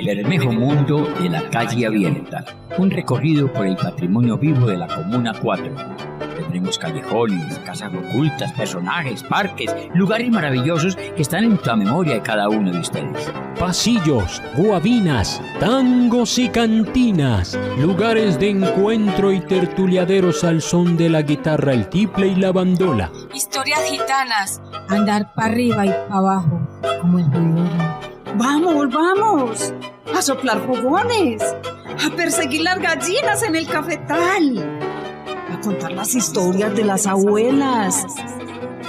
El Bermejo Mundo de la Calle Abierta, un recorrido por el patrimonio vivo de la Comuna 4. Tendremos callejones, casas ocultas, personajes, parques, lugares maravillosos que están en la memoria de cada uno de ustedes. Pasillos, guabinas, tangos y cantinas, lugares de encuentro y tertuliaderos al son de la guitarra, el tiple y la bandola. Historias gitanas, andar para arriba y para abajo, como el ruido. ¡Vamos, vamos! ¡A soplar fogones! ¡A perseguir las gallinas en el cafetal! ¡A contar las historias de las abuelas!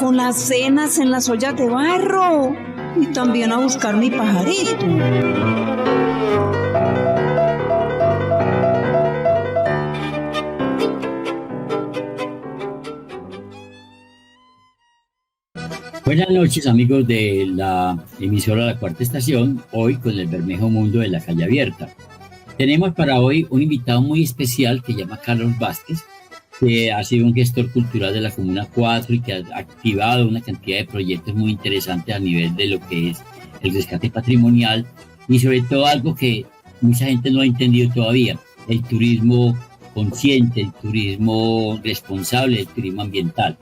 ¡Con las cenas en las ollas de barro! Y también a buscar mi pajarito. Buenas noches, amigos de la emisora La Cuarta Estación, hoy con el Bermejo Mundo de la Calle Abierta. Tenemos para hoy un invitado muy especial que se llama Carlos Vázquez, que ha sido un gestor cultural de la Comuna 4 y que ha activado una cantidad de proyectos muy interesantes a nivel de lo que es el rescate patrimonial y sobre todo algo que mucha gente no ha entendido todavía, el turismo consciente, el turismo responsable, el turismo ambiental.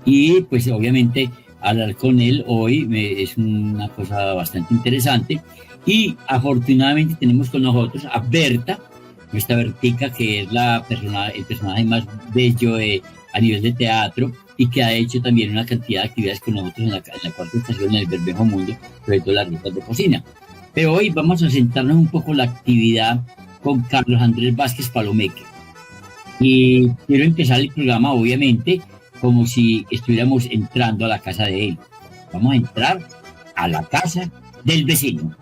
Y pues obviamente hablar con él hoy es una cosa bastante interesante y afortunadamente tenemos con nosotros a Berta, nuestra Bertica, que es el personaje más bello a nivel de teatro y que ha hecho también una cantidad de actividades con nosotros en la Cuarta Estación en el Bermejo Mundo, sobre todo las rutas de cocina. Pero hoy vamos a sentarnos un poco la actividad con Carlos Andrés Vázquez Palomeque. Y quiero empezar el programa, obviamente, como si estuviéramos entrando a la casa de él. Vamos a entrar a la casa del vecino.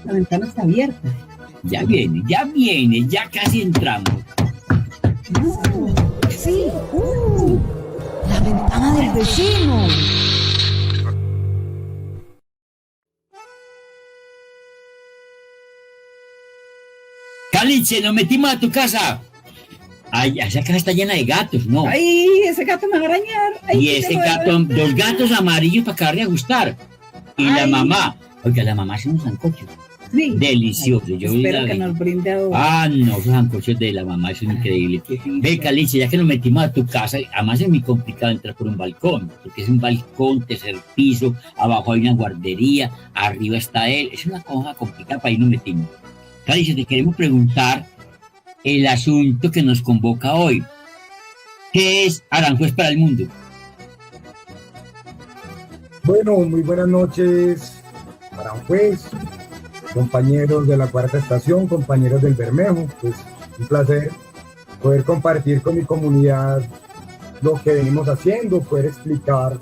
La ventana está abierta. Ya viene, ya casi entramos. Sí, la ventana del vecino. Caliche, nos metimos a tu casa. Ay, esa casa está llena de gatos, ¿no? Ay, ese gato me va a arañar. Ay, y ese gato, dos gatos amarillos para acabarle a gustar. Y la mamá, oiga, la mamá hace unos sancochos. Sí. Delicioso. Yo espero que nos brinde ahora. Ah, no, esos sancochos de la mamá son increíbles. Ve, Caliche, ya que nos metimos a tu casa, además es muy complicado entrar por un balcón, porque es un balcón, tercer piso, abajo hay una guardería, arriba está él. Es una cosa complicada para irnos metimos. Caliche, te queremos preguntar el asunto que nos convoca hoy. ¿Qué es Aranjuez para el mundo? Bueno, muy buenas noches, Aranjuez, compañeros de la Cuarta Estación, compañeros del Bermejo. Pues un placer poder compartir con mi comunidad lo que venimos haciendo, poder explicar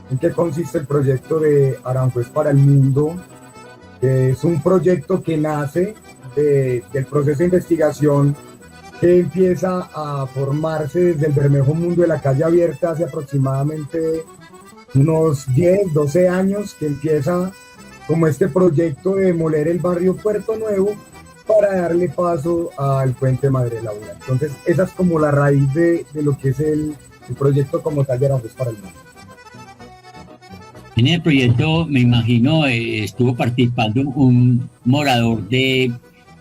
en qué consiste el proyecto de Aranjuez para el mundo, que es un proyecto que nace del proceso de investigación que empieza a formarse desde el Bermejo Mundo de la Calle Abierta hace aproximadamente unos 10, 12 años, que empieza como este proyecto de demoler el barrio Puerto Nuevo para darle paso al puente Madre Laura. Entonces esa es como la raíz de lo que es el proyecto como tal de Aranjuez para el mundo. En el proyecto, me imagino, estuvo participando un morador de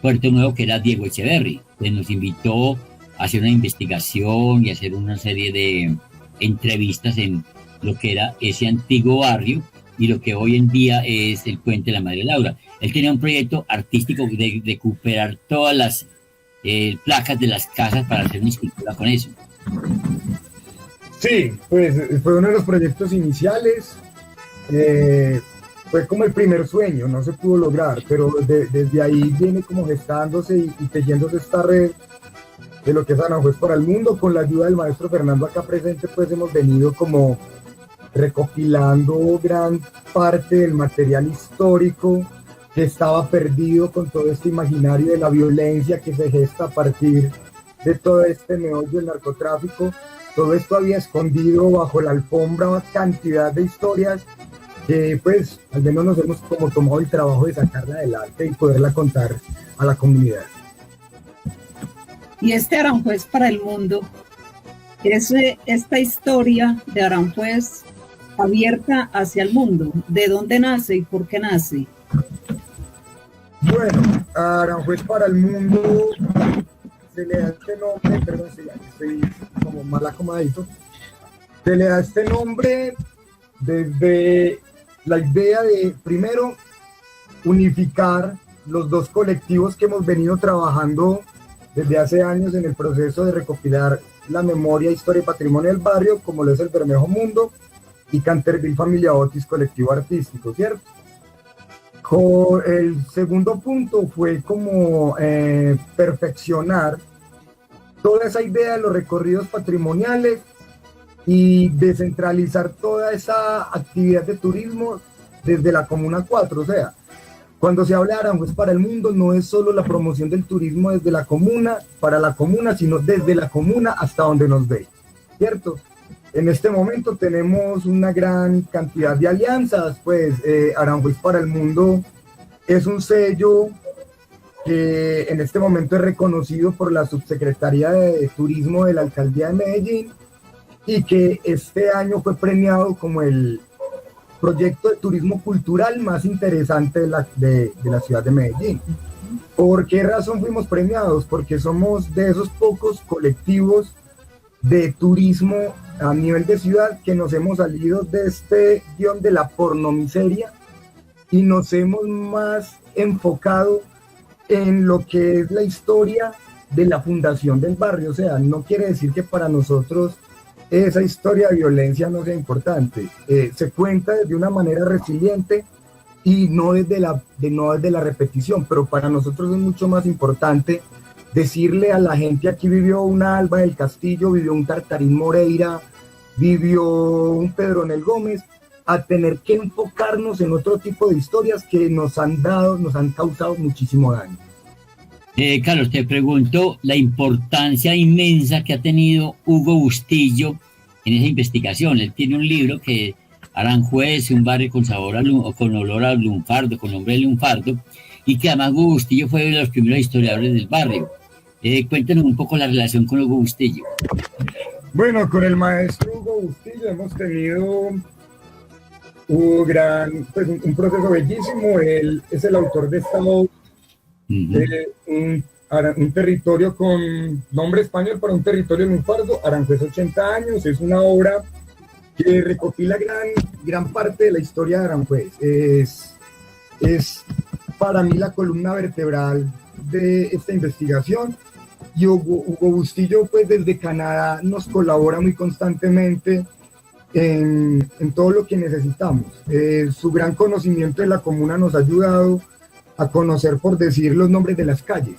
Puerto Nuevo que era Diego Echeverry, que nos invitó a hacer una investigación y hacer una serie de entrevistas en lo que era ese antiguo barrio y lo que hoy en día es el puente de la Madre Laura. Él tenía un proyecto artístico de recuperar todas las placas de las casas para hacer una escultura con eso. Sí, pues fue uno de los proyectos iniciales. Fue como el primer sueño, no se pudo lograr, pero desde ahí viene como gestándose y tejiéndose esta red de lo que es Aranjuez para el mundo. Con la ayuda del maestro Fernando acá presente, pues hemos venido como recopilando gran parte del material histórico que estaba perdido con todo este imaginario de la violencia que se gesta a partir de todo este meollo del narcotráfico. Todo esto había escondido bajo la alfombra cantidad de historias que pues al menos nos hemos como tomado el trabajo de sacarla adelante y poderla contar a la comunidad. Y este Aranjuez para el mundo es esta historia de Aranjuez abierta hacia el mundo. ¿De dónde nace y por qué nace? Bueno, a Aranjuez para el mundo se le da este nombre, perdón, sí, estoy como mal acomodadito, se le da este nombre desde la idea de, primero, unificar los dos colectivos que hemos venido trabajando desde hace años en el proceso de recopilar la memoria, historia y patrimonio del barrio, como lo es el Bermejo Mundo y Canterville Familia Otis Colectivo Artístico, ¿cierto? El segundo punto fue como perfeccionar toda esa idea de los recorridos patrimoniales y descentralizar toda esa actividad de turismo desde la Comuna 4, o sea, cuando se habla de Aranjuez para el mundo, no es solo la promoción del turismo desde la comuna, para la comuna, sino desde la comuna hasta donde nos ve, ¿cierto? En este momento tenemos una gran cantidad de alianzas, pues Aranjuez para el mundo es un sello que en este momento es reconocido por la Subsecretaría de Turismo de la Alcaldía de Medellín y que este año fue premiado como el proyecto de turismo cultural más interesante de la ciudad de Medellín. ¿Por qué razón fuimos premiados? Porque somos de esos pocos colectivos de turismo a nivel de ciudad que nos hemos salido de este guión de la pornomiseria y nos hemos más enfocado en lo que es la historia de la fundación del barrio. O sea, no quiere decir que para nosotros esa historia de violencia no sea importante. Se cuenta de una manera resiliente y no desde la repetición, pero para nosotros es mucho más importante decirle a la gente: aquí vivió una Alba del Castillo, vivió un Tartarín Moreira, vivió un Pedronel Gómez, a tener que enfocarnos en otro tipo de historias que nos han causado muchísimo daño. Carlos, te pregunto la importancia inmensa que ha tenido Hugo Bustillo en esa investigación. Él tiene un libro que Aranjuez, un barrio con sabor con olor a lunfardo, con nombre de lunfardo, y que además Hugo Bustillo fue uno de los primeros historiadores del barrio. Cuéntanos un poco la relación con Hugo Bustillo. Bueno, con el maestro Hugo Bustillo hemos tenido un proceso bellísimo. Él es el autor de esta obra. Un territorio con nombre español para un territorio lunfardo, Aranjuez 80 años. Es una obra que recopila gran parte de la historia de Aranjuez. Es para mí la columna vertebral de esta investigación. Y Hugo Bustillo, pues desde Canadá nos colabora muy constantemente en todo lo que necesitamos. Su gran conocimiento de la comuna nos ha ayudado a conocer, por decir, los nombres de las calles.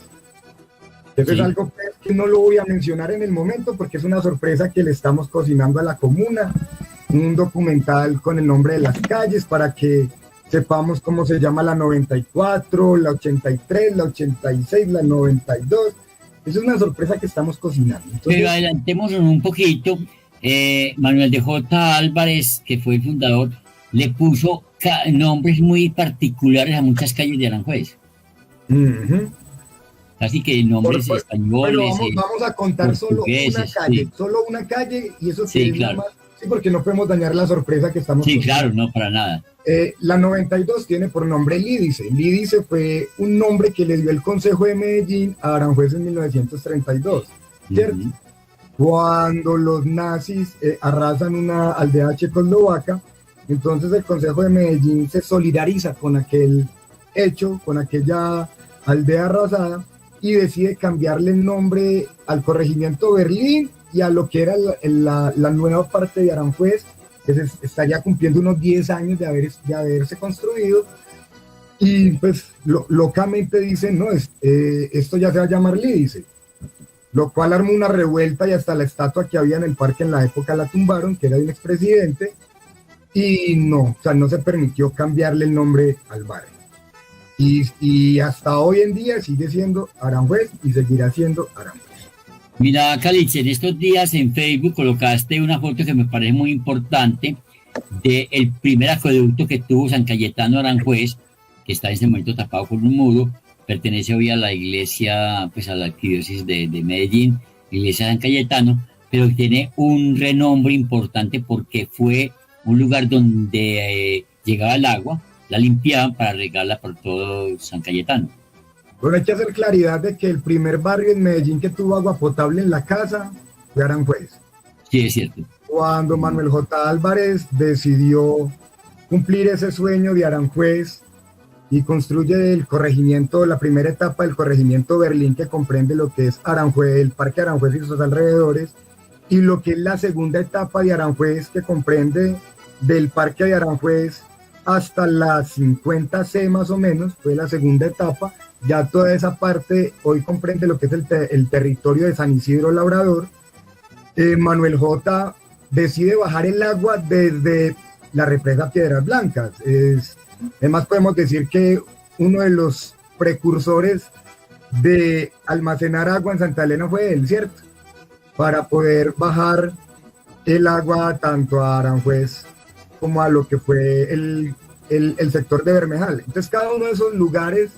Eso es algo que no lo voy a mencionar en el momento porque es una sorpresa que le estamos cocinando a la comuna, un documental con el nombre de las calles para que sepamos cómo se llama la 94, la 83, la 86, la 92. Es una sorpresa que estamos cocinando. Entonces, pero adelantémonos un poquito. Manuel de J. Álvarez, que fue el fundador, le puso nombres muy particulares a muchas calles de Aranjuez. Así que nombres españoles. Vamos a contar solo una calle, y eso sí, claro. Sí, porque no podemos dañar la sorpresa que estamos cocinando. Claro, no, para nada. La 92 tiene por nombre Lídice. Lídice fue un nombre que le dio el Consejo de Medellín a Aranjuez en 1932, ¿cierto? Cuando los nazis arrasan una aldea checoslovaca, entonces el Consejo de Medellín se solidariza con aquel hecho, con aquella aldea arrasada, y decide cambiarle el nombre al corregimiento Berlín y a lo que era la nueva parte de Aranjuez, que se estaría cumpliendo unos 10 años de haberse construido. Y pues locamente dicen, no, esto ya se va a llamar Lídice, lo cual armó una revuelta y hasta la estatua que había en el parque en la época la tumbaron, que era de un expresidente, y no se permitió cambiarle el nombre al barrio. Y hasta hoy en día sigue siendo Aranjuez y seguirá siendo Aranjuez. Mira, Caliche, en estos días en Facebook colocaste una foto que me parece muy importante del primer acueducto que tuvo San Cayetano Aranjuez, que está en este momento tapado con un muro. Pertenece hoy a la iglesia, pues a la arquidiócesis de Medellín, iglesia de San Cayetano, pero tiene un renombre importante porque fue un lugar donde llegaba el agua, la limpiaban para regarla por todo San Cayetano. Bueno, hay que hacer claridad de que el primer barrio en Medellín que tuvo agua potable en la casa fue Aranjuez. Sí, es cierto. Cuando Manuel J. Álvarez decidió cumplir ese sueño de Aranjuez y construye el corregimiento, la primera etapa del corregimiento Berlín, que comprende lo que es Aranjuez, el Parque Aranjuez y sus alrededores, y lo que es la segunda etapa de Aranjuez, que comprende del Parque de Aranjuez hasta la 50C más o menos, fue la segunda etapa. Ya toda esa parte hoy comprende lo que es el territorio de San Isidro Labrador. Manuel J. decide bajar el agua desde la represa Piedras Blancas. Además podemos decir que uno de los precursores de almacenar agua en Santa Elena fue él, ¿cierto? Para poder bajar el agua tanto a Aranjuez como a lo que fue el sector de Bermejal. Entonces cada uno de esos lugares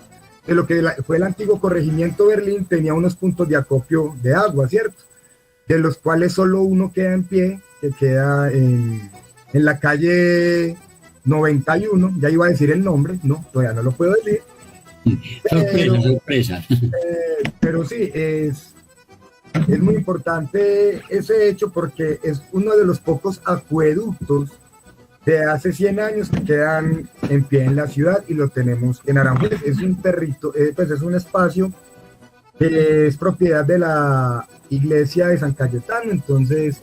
de lo que fue el antiguo corregimiento Berlín tenía unos puntos de acopio de agua, ¿cierto? De los cuales solo uno queda en pie, que queda en la calle 91, ya iba a decir el nombre, no, todavía no lo puedo decir. Sorpresa. Pero sí, es muy importante ese hecho porque es uno de los pocos acueductos de hace 100 años que quedan en pie en la ciudad y lo tenemos en Aranjuez. Es un territorio, pues es un espacio que es propiedad de la iglesia de San Cayetano, entonces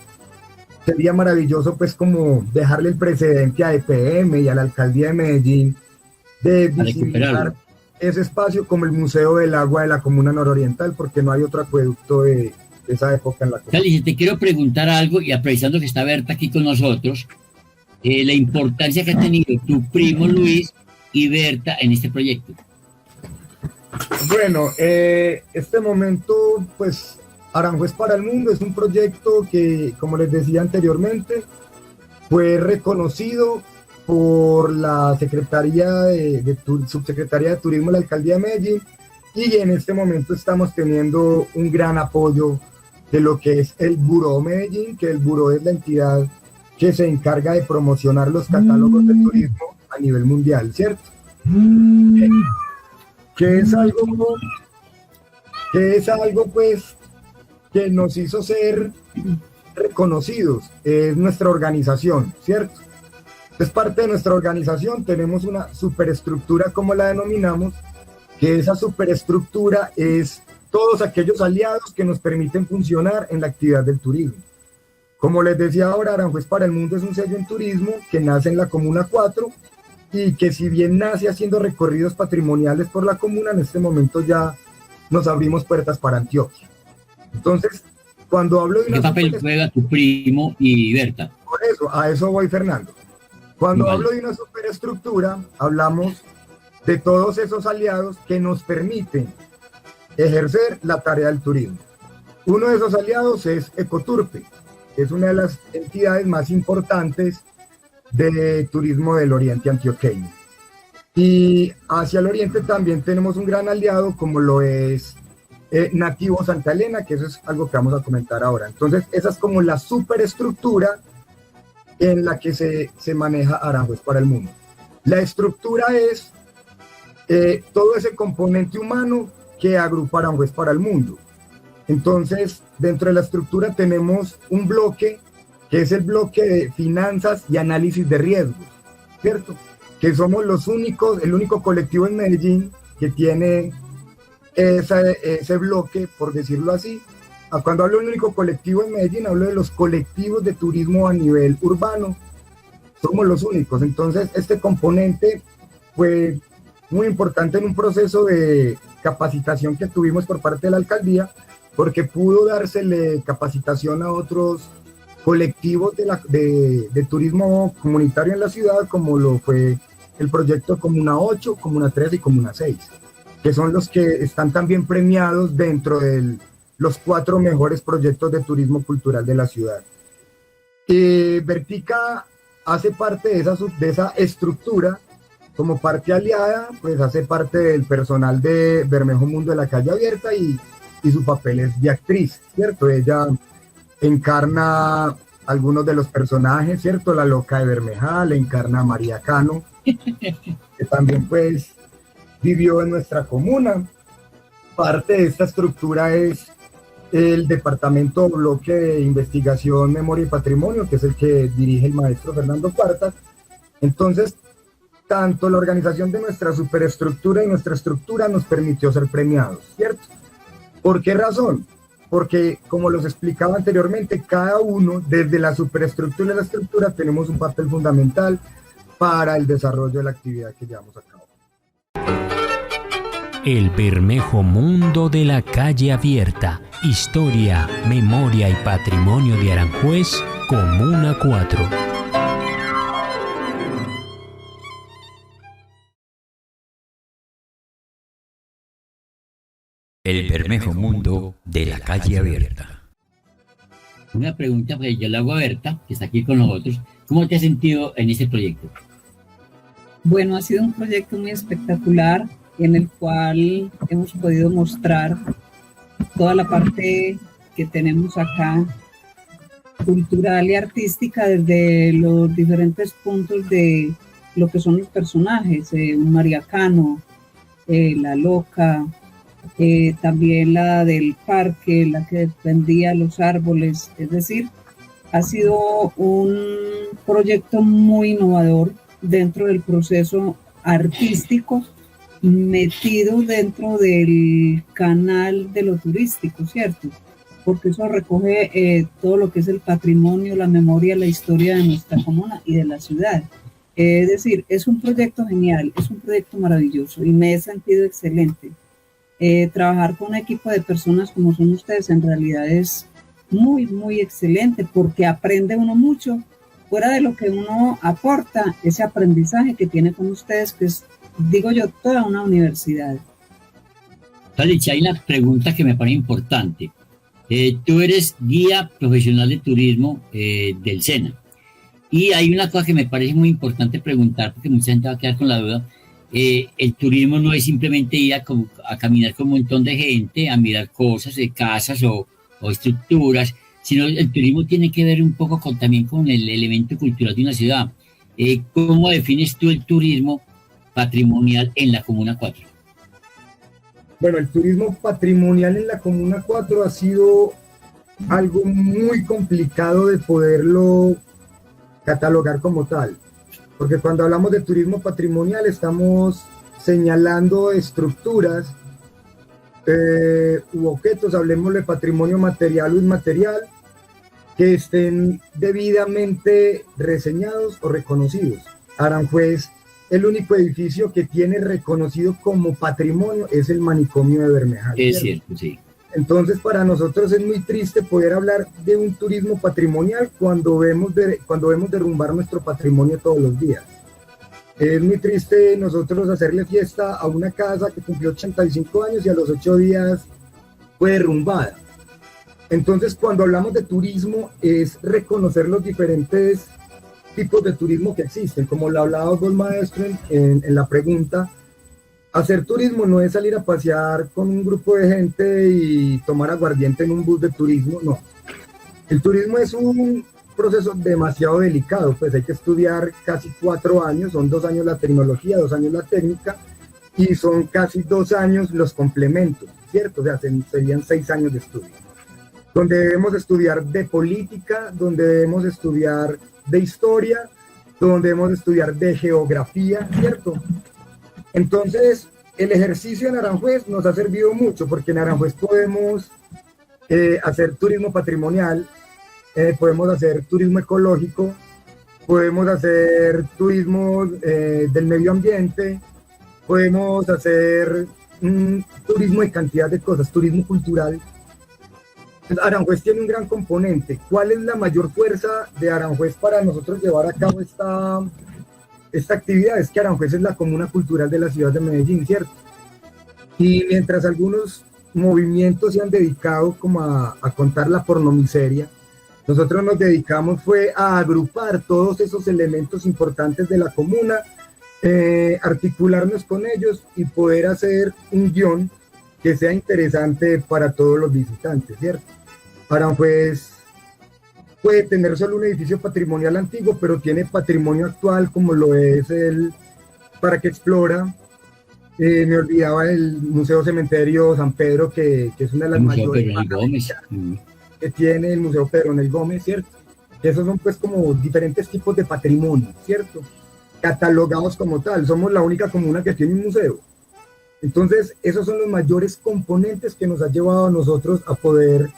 sería maravilloso pues como dejarle el precedente a EPM y a la alcaldía de Medellín de visitar ese espacio como el Museo del Agua de la Comuna Nororiental, porque no hay otro acueducto de esa época en la comuna. Cali, te quiero preguntar algo y aprovechando que está Berta aquí con nosotros, la importancia que ha tenido tu primo Luis y Berta en este proyecto. Bueno, este momento, pues Aranjuez para el Mundo es un proyecto que, como les decía anteriormente, fue reconocido por la Subsecretaría de Turismo de la Alcaldía de Medellín, y en este momento estamos teniendo un gran apoyo de lo que es el Buró Medellín, que el Buró es la entidad que se encarga de promocionar los catálogos de turismo a nivel mundial, ¿cierto? Que es algo pues que nos hizo ser reconocidos, es nuestra organización, ¿cierto? Es parte de nuestra organización, tenemos una superestructura como la denominamos, que esa superestructura es todos aquellos aliados que nos permiten funcionar en la actividad del turismo. Como les decía ahora, Aranjuez para el Mundo es un sello en turismo que nace en la Comuna 4 y que si bien nace haciendo recorridos patrimoniales por la comuna, en este momento ya nos abrimos puertas para Antioquia. Entonces, cuando hablo de una... ¿Qué papel juega tu primo y Berta? Por eso, a eso voy, Fernando. Cuando hablo de una superestructura, hablamos de todos esos aliados que nos permiten ejercer la tarea del turismo. Uno de esos aliados es Ecoturpe, que es una de las entidades más importantes de turismo del oriente antioqueño. Y hacia el oriente también tenemos un gran aliado como lo es Nativo Santa Elena, que eso es algo que vamos a comentar ahora. Entonces esa es como la superestructura en la que se maneja Aranjuez para el Mundo. La estructura es todo ese componente humano que agrupa Aranjuez para el Mundo. Entonces, dentro de la estructura tenemos un bloque que es el bloque de finanzas y análisis de riesgos, ¿cierto? Que somos el único colectivo en Medellín que tiene ese bloque, por decirlo así. Cuando hablo de un único colectivo en Medellín, hablo de los colectivos de turismo a nivel urbano. Somos los únicos. Entonces, este componente fue muy importante en un proceso de capacitación que tuvimos por parte de la alcaldía, porque pudo dársele capacitación a otros colectivos de turismo comunitario en la ciudad, como lo fue el proyecto Comuna 8, Comuna 3 y Comuna 6, que son los que están también premiados dentro de los 4 mejores proyectos de turismo cultural de la ciudad. Vertica hace parte de esa estructura, como parte aliada, pues hace parte del personal de Bermejo Mundo de la Calle Abierta y su papel es de actriz, ¿cierto? Ella encarna algunos de los personajes, ¿cierto? La Loca de Bermejal, encarna a María Cano, que también pues vivió en nuestra comuna. Parte de esta estructura es el Departamento Bloque de Investigación, Memoria y Patrimonio, que es el que dirige el maestro Fernando Cuartas. Entonces, tanto la organización de nuestra superestructura y nuestra estructura nos permitió ser premiados, ¿cierto? ¿Por qué razón? Porque, como los explicaba anteriormente, cada uno, desde la superestructura y la estructura, tenemos un papel fundamental para el desarrollo de la actividad que llevamos a cabo. El Bermejo Mundo de la Calle Abierta. Historia, memoria y patrimonio de Aranjuez, Comuna 4. El Bermejo Mundo de la Calle Abierta. Una pregunta que yo le hago a Berta, que está aquí con nosotros. ¿Cómo te has sentido en este proyecto? Bueno, ha sido un proyecto muy espectacular en el cual hemos podido mostrar toda la parte que tenemos acá, cultural y artística, desde los diferentes puntos de lo que son los personajes, un mariacano, la loca, también la del parque, la que defendía los árboles. Es decir, ha sido un proyecto muy innovador dentro del proceso artístico, metido dentro del canal de lo turístico, ¿cierto? Porque eso recoge todo lo que es el patrimonio, la memoria, la historia de nuestra comuna y de la ciudad. Es decir, es un proyecto genial, es un proyecto maravilloso y me he sentido excelente. Trabajar con un equipo de personas como son ustedes en realidad es muy, muy excelente, porque aprende uno mucho, fuera de lo que uno aporta, ese aprendizaje que tiene con ustedes, que es, digo yo, toda una universidad. Alicia, hay una pregunta que me parece importante. Tú eres guía profesional de turismo del SENA, y hay una cosa que me parece muy importante preguntar, porque mucha gente va a quedar con la duda. El turismo no es simplemente ir a caminar con un montón de gente, a mirar cosas de casas o estructuras, sino el turismo tiene que ver un poco también con el elemento cultural de una ciudad. ¿Cómo defines tú el turismo patrimonial en la Comuna 4? Bueno, el turismo patrimonial en la Comuna 4 ha sido algo muy complicado de poderlo catalogar como tal. Porque cuando hablamos de turismo patrimonial estamos señalando estructuras u objetos, hablemos de patrimonio material o inmaterial, que estén debidamente reseñados o reconocidos. Aranjuez, el único edificio que tiene reconocido como patrimonio es el manicomio de Bermeja. Es cierto, sí. Entonces, para nosotros es muy triste poder hablar de un turismo patrimonial cuando vemos derrumbar nuestro patrimonio todos los días. Es muy triste nosotros hacerle fiesta a una casa que cumplió 85 años y a los 8 días fue derrumbada. Entonces, cuando hablamos de turismo, es reconocer los diferentes tipos de turismo que existen. Como lo hablaba vos, maestro, en la pregunta, hacer turismo no es salir a pasear con un grupo de gente y tomar aguardiente en un bus de turismo, no. El turismo es un proceso demasiado delicado, pues hay que estudiar casi 4 años, son 2 años la tecnología, 2 años la técnica, y son casi 2 años los complementos, ¿cierto? O sea, serían 6 años de estudio, donde debemos estudiar de política, donde debemos estudiar de historia, donde debemos estudiar de geografía, ¿cierto? Entonces, el ejercicio en Aranjuez nos ha servido mucho, porque en Aranjuez podemos hacer turismo patrimonial, podemos hacer turismo ecológico, podemos hacer turismo del medio ambiente, podemos hacer turismo de cantidad de cosas, turismo cultural. Aranjuez tiene un gran componente. ¿Cuál es la mayor fuerza de Aranjuez para nosotros llevar a cabo esta actividad? Es que Aranjuez es la comuna cultural de la ciudad de Medellín, ¿cierto? Y mientras algunos movimientos se han dedicado como a contar la pornomiseria, nosotros nos dedicamos fue a agrupar todos esos elementos importantes de la comuna, articularnos con ellos y poder hacer un guión que sea interesante para todos los visitantes, ¿cierto? Aranjuez puede tener solo un edificio patrimonial antiguo, pero tiene patrimonio actual como lo es el Parque Explora, Me olvidaba el Museo Cementerio San Pedro, que es una de las El Museo mayores Pedro Gómez. que tiene el Museo Pedro Gómez, ¿cierto? Que esos son pues como diferentes tipos de patrimonio, ¿cierto? Catalogados como tal. Somos la única comuna que tiene un museo. Entonces, esos son los mayores componentes que nos ha llevado a nosotros a poder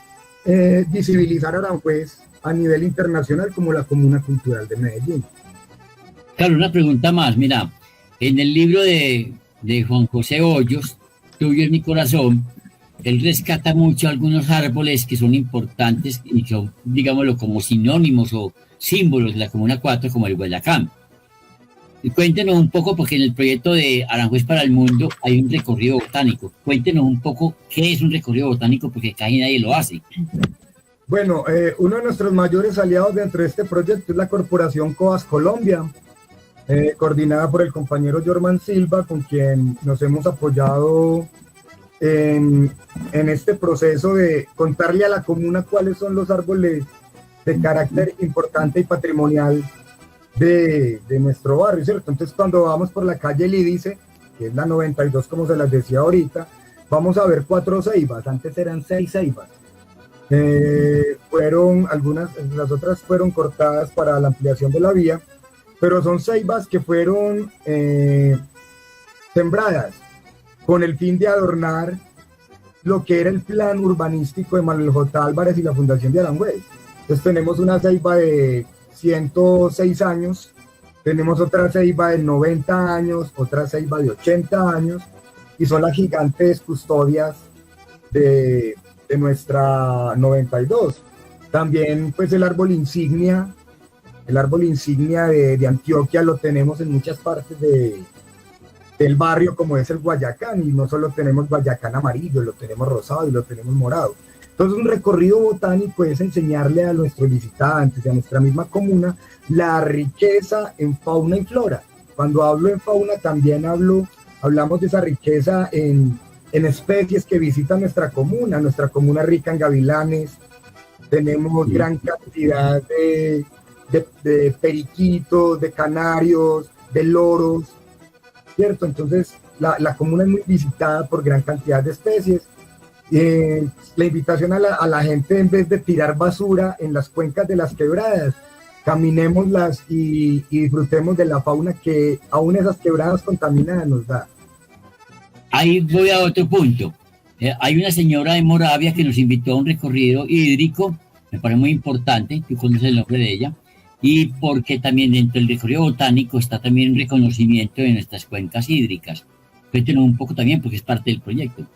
visibilizar a Aranjuez a nivel internacional como la comuna cultural de Medellín. Claro, una pregunta más. Mira, en el libro de Juan José Hoyos, Tuyo es mi corazón, él rescata mucho algunos árboles que son importantes y que son, digámoslo, como sinónimos o símbolos de la Comuna 4, como el Guayacán. Y cuéntenos un poco, porque en el proyecto de Aranjuez para el Mundo hay un recorrido botánico. Cuéntenos un poco qué es un recorrido botánico, porque casi nadie lo hace. Bueno, uno de nuestros mayores aliados dentro de este proyecto es la Corporación COAS Colombia, coordinada por el compañero Jorman Silva, con quien nos hemos apoyado en este proceso de contarle a la comuna cuáles son los árboles de carácter importante y patrimonial de nuestro barrio, ¿cierto? Entonces, cuando vamos por la calle Lídice, que es la 92, como se las decía ahorita, vamos a ver 4 ceibas. Antes eran 6 ceibas. Fueron algunas, las otras fueron cortadas para la ampliación de la vía, pero son ceibas que fueron sembradas con el fin de adornar lo que era el plan urbanístico de Manuel J. Álvarez y la Fundación de Aranjuez. Entonces tenemos una ceiba de 106 años, tenemos otra ceiba de 90 años, otra ceiba de 80 años, y son las gigantes custodias de nuestra 92. También pues el árbol insignia de Antioquia lo tenemos en muchas partes del barrio, como es el Guayacán, y no solo tenemos Guayacán amarillo, lo tenemos rosado y lo tenemos morado. Entonces, un recorrido botánico es enseñarle a nuestros visitantes y a nuestra misma comuna la riqueza en fauna y flora. Cuando hablo en fauna, también hablamos de esa riqueza en especies que visitan nuestra comuna rica en gavilanes, tenemos gran cantidad de periquitos, de canarios, de loros, ¿cierto? Entonces, la comuna es muy visitada por gran cantidad de especies. La invitación a la gente, en vez de tirar basura en las cuencas de las quebradas, caminémoslas y disfrutemos de la fauna que aún esas quebradas contaminadas nos da. Ahí voy a otro punto. Hay una señora de Moravia que nos invitó a un recorrido hídrico, me parece muy importante, tú conoces el nombre de ella, y porque también dentro del recorrido botánico está también un reconocimiento de nuestras cuencas hídricas. Cuéntenos un poco también, porque es parte del proyecto.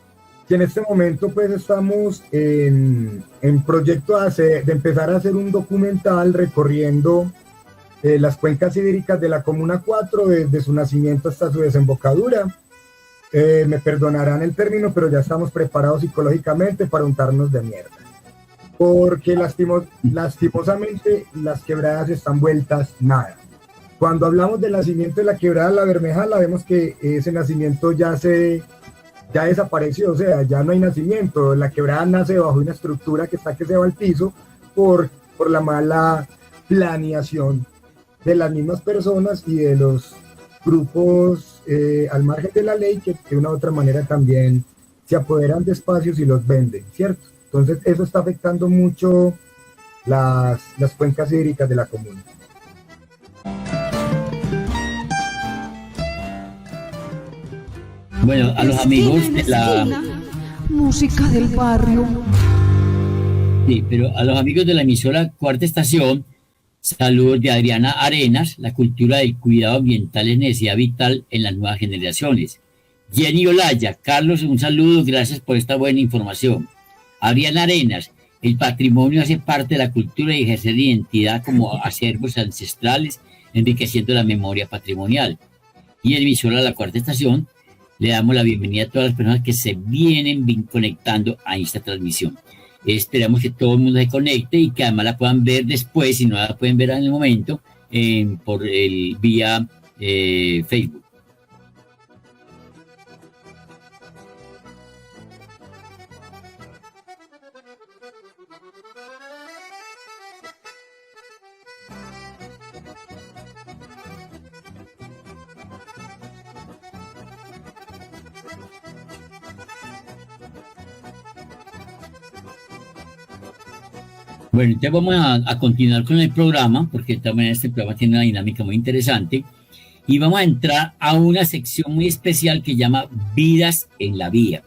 Y en este momento pues estamos en proyecto de empezar a hacer un documental recorriendo las cuencas hídricas de la Comuna 4 desde su nacimiento hasta su desembocadura. Me perdonarán el término, pero ya estamos preparados psicológicamente para untarnos de mierda. Porque lastimosamente las quebradas están vueltas nada. Cuando hablamos del nacimiento de la quebrada La Bermejala, vemos que ese nacimiento ya desapareció, o sea, ya no hay nacimiento. La quebrada nace bajo una estructura que se va al piso por la mala planeación de las mismas personas y de los grupos al margen de la ley que de una u otra manera también se apoderan de espacios y los venden, ¿cierto? Entonces eso está afectando mucho las cuencas hídricas de la comuna. Bueno, a los amigos de la... Música del barrio. Sí, pero a los amigos de la emisora Cuarta Estación, saludos de Adriana Arenas. La cultura del cuidado ambiental es necesidad vital en las nuevas generaciones. Jenny Olaya, Carlos, un saludo, gracias por esta buena información. Adriana Arenas, el patrimonio hace parte de la cultura y ejercer identidad como acervos ancestrales, enriqueciendo la memoria patrimonial. Y en emisora La Cuarta Estación, le damos la bienvenida a todas las personas que se vienen conectando a esta transmisión. Esperamos que todo el mundo se conecte y que además la puedan ver después, si no la pueden ver en el momento, por el vía Facebook. Bueno, entonces vamos a continuar con el programa, porque también este programa tiene una dinámica muy interesante, y vamos a entrar a una sección muy especial que llama Vidas en la Vía,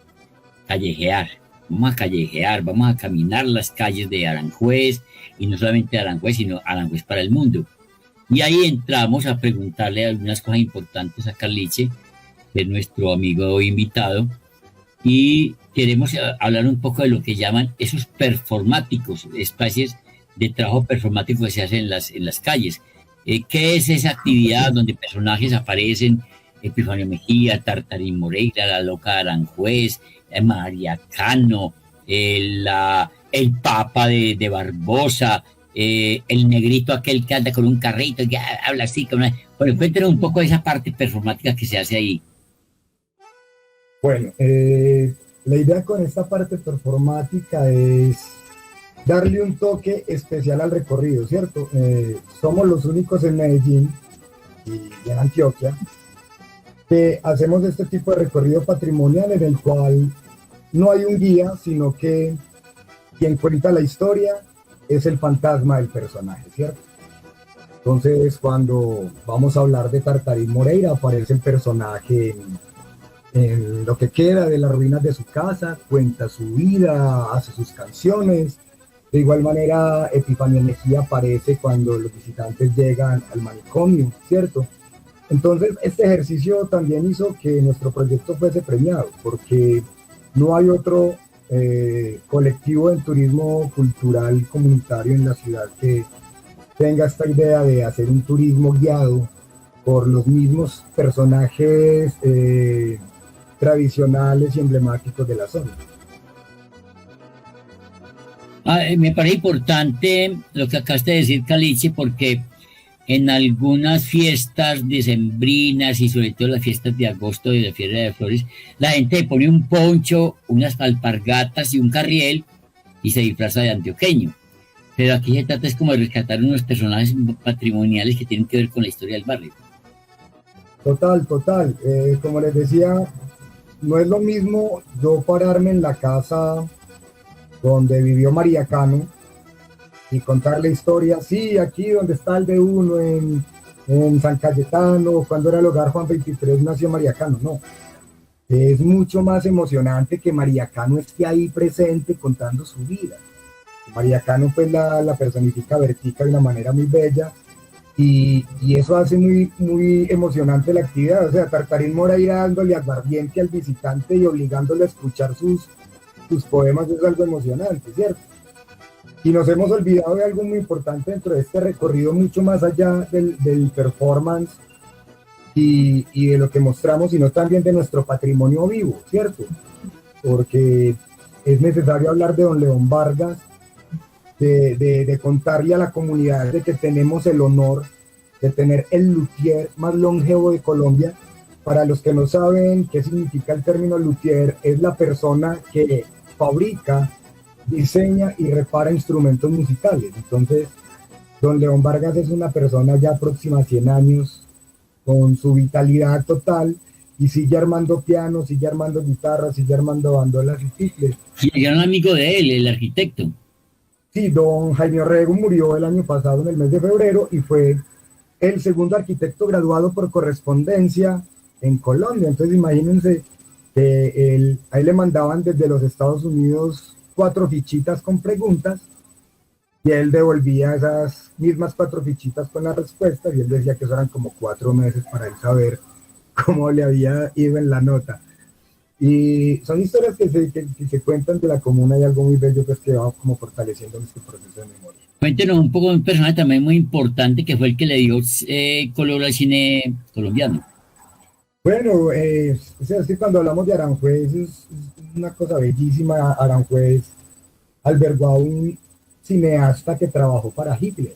callejear. Vamos a callejear, vamos a caminar las calles de Aranjuez, y no solamente de Aranjuez, sino Aranjuez para el mundo. Y ahí entramos a preguntarle algunas cosas importantes a Carliche, que es nuestro amigo invitado, y queremos hablar un poco de lo que llaman esos performáticos, espacios de trabajo performático que se hacen en las calles. ¿Qué es esa actividad donde personajes aparecen? Epifanio Mejía, Tartarín Moreira, la Loca de Aranjuez, María Cano, el Papa de Barbosa, el negrito aquel que anda con un carrito y que habla así. Bueno, cuéntenos un poco de esa parte performática que se hace ahí. Bueno, la idea con esta parte performática es darle un toque especial al recorrido, ¿cierto? Somos los únicos en Medellín y en Antioquia que hacemos este tipo de recorrido patrimonial en el cual no hay un guía, sino que quien cuenta la historia es el fantasma del personaje, ¿cierto? Entonces, cuando vamos a hablar de Tartarín Moreira, aparece el personaje en lo que queda de las ruinas de su casa, cuenta su vida, hace sus canciones. De igual manera, Epifanio Mejía aparece cuando los visitantes llegan al manicomio, ¿cierto? Entonces, este ejercicio también hizo que nuestro proyecto fuese premiado, porque no hay otro colectivo en turismo cultural comunitario en la ciudad que tenga esta idea de hacer un turismo guiado por los mismos personajes tradicionales y emblemáticos de la zona. Me parece importante lo que acabaste de decir, Caliche, porque en algunas fiestas decembrinas y sobre todo las fiestas de agosto de la Feria de Flores, la gente pone un poncho, unas alpargatas y un carriel y se disfraza de antioqueño. Pero aquí se trata es como de rescatar unos personajes patrimoniales que tienen que ver con la historia del barrio. Total. Como les decía, no es lo mismo yo pararme en la casa donde vivió María Cano y contar la historia, sí, aquí donde está el D1 en San Cayetano, cuando era el hogar Juan 23 nació María Cano, no. Es mucho más emocionante que María Cano esté ahí presente contando su vida. María Cano pues la personifica Bertica de una manera muy bella y eso hace muy emocionante la actividad. O sea, Tartarín Moreira dándole aguardiente al visitante y obligándole a escuchar sus poemas es algo emocionante, ¿cierto? Y nos hemos olvidado de algo muy importante dentro de este recorrido, mucho más allá del performance y de lo que mostramos, sino también de nuestro patrimonio vivo, ¿cierto? Porque es necesario hablar de don León Vargas, de contarle a la comunidad de que tenemos el honor de tener el luthier más longevo de Colombia. Para los que no saben qué significa el término luthier, es la persona que fabrica, diseña y repara instrumentos musicales. Entonces, don León Vargas es una persona ya próxima a 100 años, con su vitalidad total, y sigue armando pianos, sigue armando guitarras, sigue armando bandolas y tifles. Y el gran amigo de él, el arquitecto. Sí, don Jaime Orrego murió el año pasado en el mes de febrero y fue el segundo arquitecto graduado por correspondencia en Colombia. Entonces imagínense que ahí le mandaban desde los Estados Unidos 4 fichitas con preguntas y él devolvía esas mismas 4 fichitas con las respuestas y él decía que eso eran como 4 meses para él saber cómo le había ido en la nota. Y son historias que se cuentan de la comuna y algo muy bello pues que va como fortaleciendo nuestro proceso de memoria. Cuéntenos un poco de un personaje también muy importante que fue el que le dio color al cine colombiano. Bueno, o sea, es que cuando hablamos de Aranjuez es una cosa bellísima. Aranjuez albergó a un cineasta que trabajó para Hitler.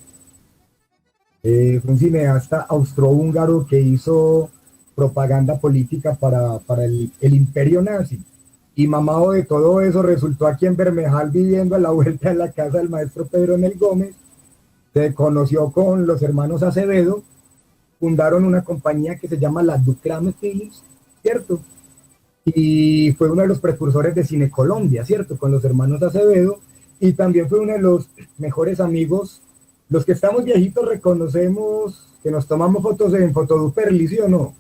Fue un cineasta austrohúngaro que hizo propaganda política para el imperio nazi. Y mamado de todo eso, resultó aquí en Bermejal viviendo a la vuelta de la casa del maestro Pedro Nel Gómez. Se conoció con los hermanos Acevedo, fundaron una compañía que se llama la Ducrame Films, ¿cierto? Y fue uno de los precursores de Cine Colombia, ¿cierto? Con los hermanos Acevedo, y también fue uno de los mejores amigos. Los que estamos viejitos reconocemos que nos tomamos fotos en Fotoduperli, ¿sí o no?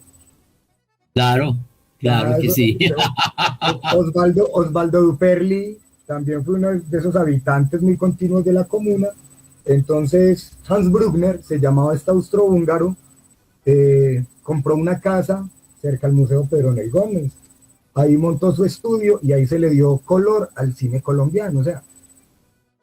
Claro, claro que Eso, sí. Osvaldo Duperli también fue uno de esos habitantes muy continuos de la comuna. Entonces Hans Bruckner, se llamaba este austrohúngaro, compró una casa cerca al Museo Pedro Ney Gómez. Ahí montó su estudio y ahí se le dio color al cine colombiano. O sea,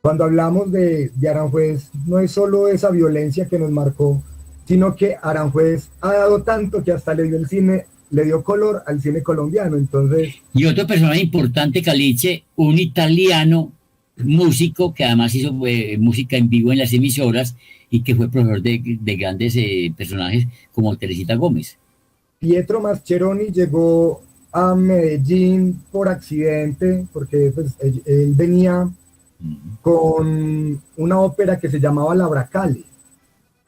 cuando hablamos de Aranjuez, no es solo esa violencia que nos marcó, sino que Aranjuez ha dado tanto que hasta le dio color al cine colombiano. Entonces, Y otro personaje importante, Caliche, un italiano músico que además hizo música en vivo en las emisoras y que fue profesor de grandes personajes como Teresita Gómez. Pietro Mascheroni llegó a Medellín por accidente, porque pues, él venía con una ópera que se llamaba La Bracale.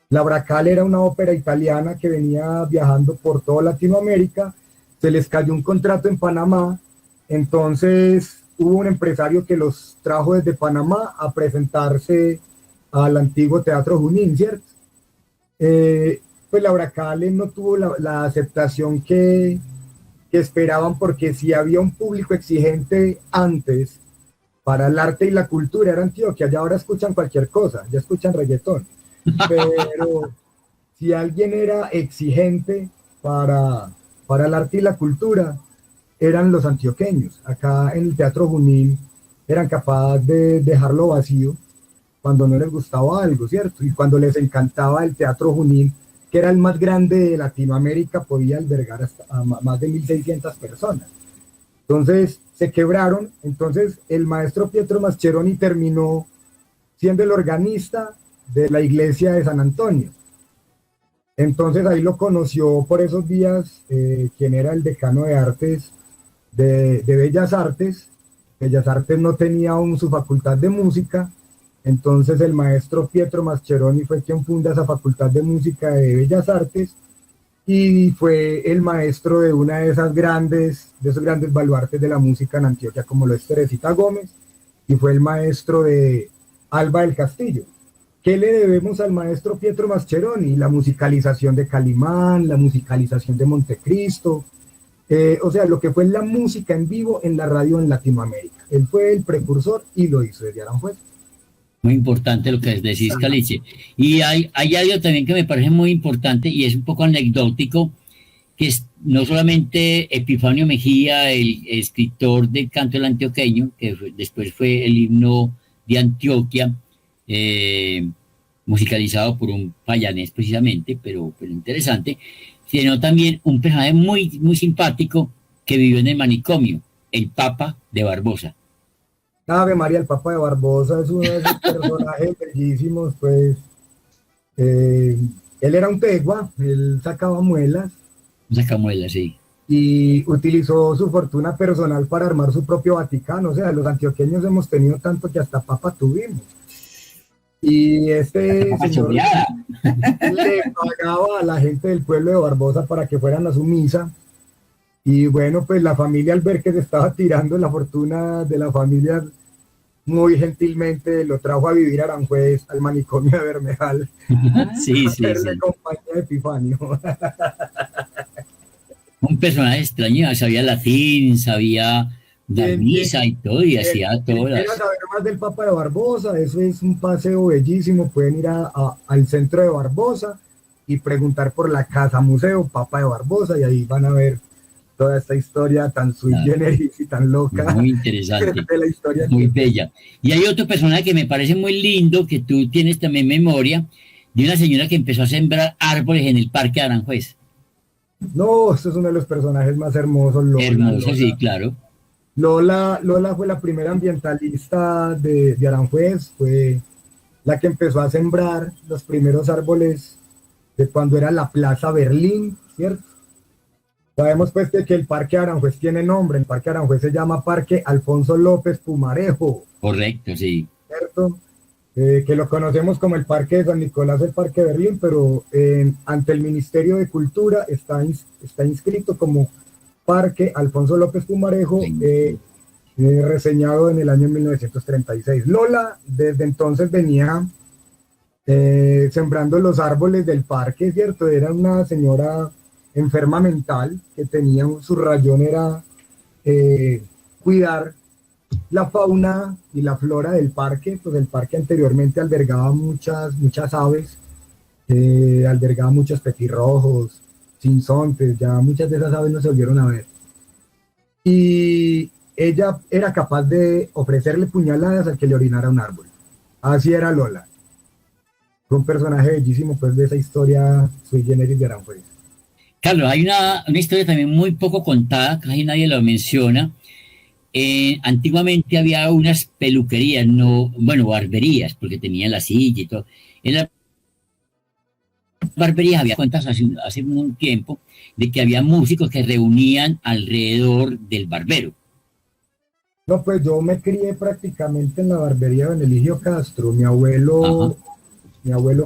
La Bracale era una ópera italiana que venía viajando por toda Latinoamérica. Se les cayó un contrato en Panamá, entonces hubo un empresario que los trajo desde Panamá a presentarse al antiguo Teatro Junín, ¿cierto? Pues la Bracale no tuvo la aceptación que esperaban, porque si había un público exigente antes para el arte y la cultura era Antioquia. Ya ahora escuchan cualquier cosa, ya escuchan reggaetón, pero si alguien era exigente para el arte y la cultura, eran los antioqueños. Acá en el Teatro Junín eran capaces de dejarlo vacío cuando no les gustaba algo, ¿cierto? Y cuando les encantaba el Teatro Junín, que era el más grande de Latinoamérica, podía albergar hasta a más de 1.600 personas. Entonces se quebraron. Entonces el maestro Pietro Mascheroni terminó siendo el organista de la iglesia de San Antonio. Entonces ahí lo conoció por esos días quien era el decano de artes de Bellas Artes. Bellas Artes no tenía aún su facultad de música. Entonces el maestro Pietro Mascheroni fue quien funda esa facultad de música de Bellas Artes y fue el maestro de una de esos grandes baluartes de la música en Antioquia, como lo es Teresita Gómez, y fue el maestro de Alba del Castillo. ¿Qué le debemos al maestro Pietro Mascheroni? La musicalización de Calimán, la musicalización de Montecristo, o sea, lo que fue la música en vivo en la radio en Latinoamérica. Él fue el precursor y lo hizo desde Aranjuez. Muy importante lo que decís, Caliche. Y hay algo también que me parece muy importante y es un poco anecdótico, que es no solamente Epifanio Mejía, el escritor del canto del antioqueño, que después fue el himno de Antioquia, musicalizado por un payanés precisamente, pero interesante, sino también un personaje muy, muy simpático que vivió en el manicomio, el Papa de Barbosa. Ave María, el Papa de Barbosa es uno de esos personajes bellísimos, pues. Él era un tegua, él sacaba muelas. Sacamuela, sí. Y utilizó su fortuna personal para armar su propio Vaticano. O sea, los antioqueños hemos tenido tanto que hasta Papa tuvimos. Y este señor le pagaba a la gente del pueblo de Barbosa para que fueran a su misa. Y bueno, pues la familia, al ver que se estaba tirando la fortuna de la familia, muy gentilmente lo trajo a vivir a Aranjuez, al manicomio de Bermejal. Sí, a sí, hacerle sí. compañía de Epifanio. Un personaje extraño, sabía latín, sabía dar misa y todo, y hacía todas. Quiero saber más del Papa de Barbosa, eso es un paseo bellísimo. Pueden ir al centro de Barbosa y preguntar por la Casa Museo Papa de Barbosa, y ahí van a ver toda esta historia tan sui generis y tan loca. Muy interesante, de la historia muy bella. Y hay otro personaje que me parece muy lindo, que tú tienes también memoria, de una señora que empezó a sembrar árboles en el Parque de Aranjuez. No, esto es uno de los personajes más hermosos. Hermoso, sí, claro. Lola fue la primera ambientalista de Aranjuez, fue la que empezó a sembrar los primeros árboles de cuando era la Plaza Berlín, ¿cierto? Sabemos pues que el Parque Aranjuez tiene nombre. El Parque Aranjuez se llama Parque Alfonso López Pumarejo. Correcto, sí. ¿Cierto? Que lo conocemos como el Parque de San Nicolás, el Parque Berlín, pero ante el Ministerio de Cultura está inscrito como Parque Alfonso López Pumarejo, reseñado en el año 1936. Lola desde entonces venía sembrando los árboles del parque, ¿cierto? Era una señora enferma mental que tenía su rayón era cuidar la fauna y la flora del parque. Pues el parque anteriormente albergaba muchas aves, albergaba muchos petirrojos, sinsontes, ya muchas de esas aves no se volvieron a ver. Y ella era capaz de ofrecerle puñaladas al que le orinara un árbol. Así era Lola. Fue un personaje bellísimo, pues, de esa historia sui generis de Aranjuez. Carlos, hay una historia también muy poco contada, casi nadie lo menciona. Antiguamente había unas peluquerías, barberías, porque tenían la silla y todo. En las barberías había cuentas hace un tiempo de que había músicos que reunían alrededor del barbero. No, pues yo me crié prácticamente en la barbería de Don Eligio Castro. Mi abuelo